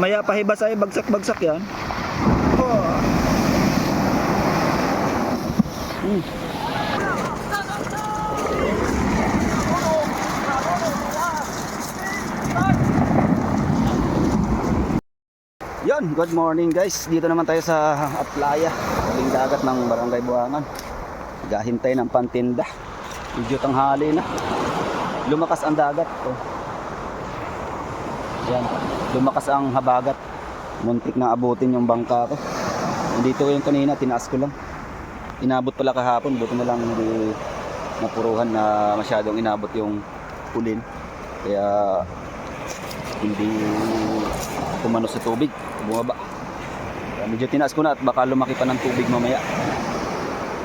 Mamaya pahibas ay bagsak-bagsak yan. Yon, good morning guys. Dito naman tayo sa Aplaya, tabing dagat ng Barangay Buangan. Gahintay ng pantinda. Medyo tanghali na. Lumakas ang dagat. Oh. Yan, lumakas ang habagat. Muntik na abutin yung bangka ko. Dito yung kanina, tinaas ko lang. Inabot pala kahapon, buti na lang hindi napuruhan na masyadong inabot yung pulin. Kaya hindi tumano sa tubig, bumaba. Kaya medyo tinaas ko na at baka lumaki pa ng tubig mamaya.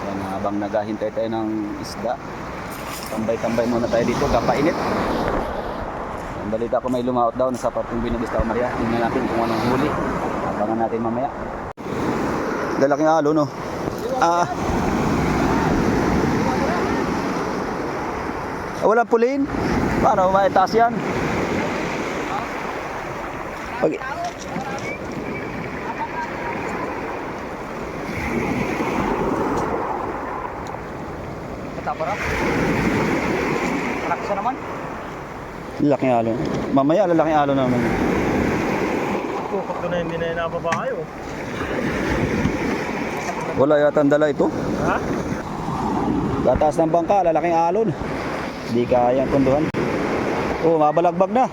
Yan, habang naghahintay tayo ng isda, tambay-tambay muna tayo dito, kapainit. Ang balita ko may lumaot daw, nasa partong Binagista o Maria. Tingnan natin kung anong huli. Abangan natin mamaya. Lalaking alo, no? Walang pulin? Paano maitaas yan? Pag... Katabarap? Raksa naman? Lalaking alo. Mamaya lalaking alo naman. Pukot ko na hindi na nababahay oh. Wala yata ang dala ito. Ha? Tataas ng bangka, lalaking alon. Hindi kaya ang punduhan. Oh, mabalagbag na.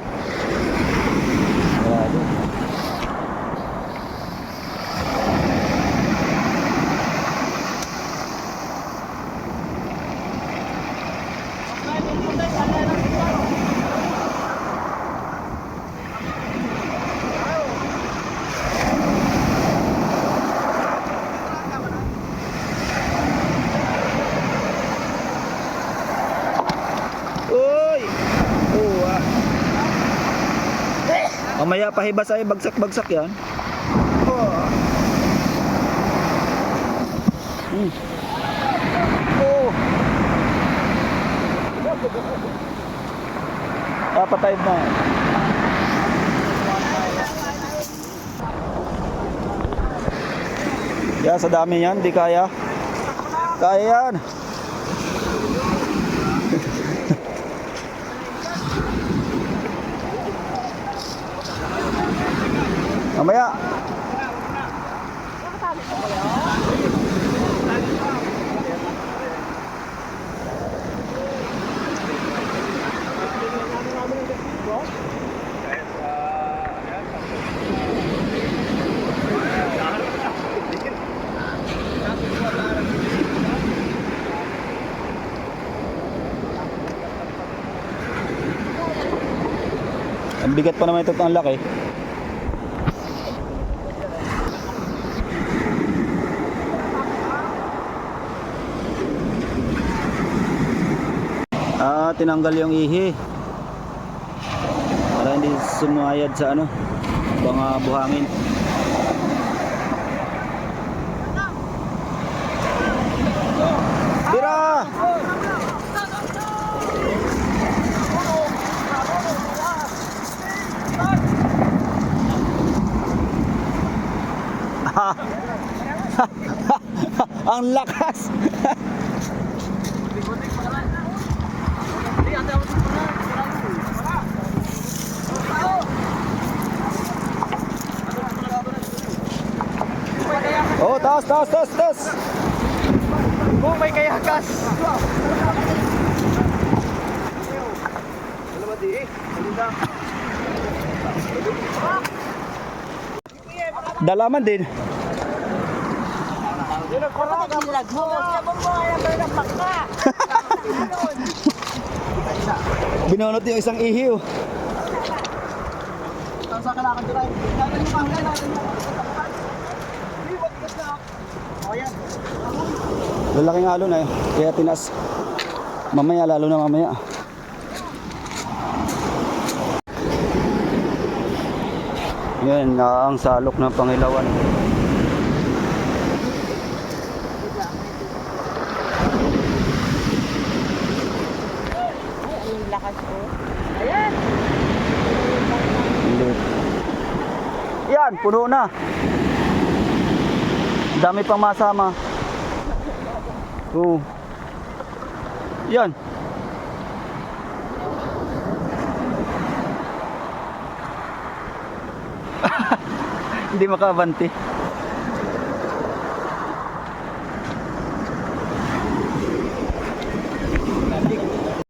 Grabe. Mamaya pahibas ay bagsak-bagsak yan. Patay na. Yan, sa dami yan, di kaya. Kaya yan. Mamaya. Ang bigat pa naman ito, ang laki. Tinanggal yung ihi para hindi sumayad sa ano, mga buhangin. Tira! Ang lakas. Oh, taas. Oh, may kayakas. Dalaman din. Binunot yung isang ihiw. Lalaking alon na kaya tinas. Mamaya, lalo na mamaya. Yan, ang salok ng Pangilawan. Lakas ko. Ayan. Hindi. Yan, puno na. Dami pang masama. Oo. Yan. Hindi makabanti.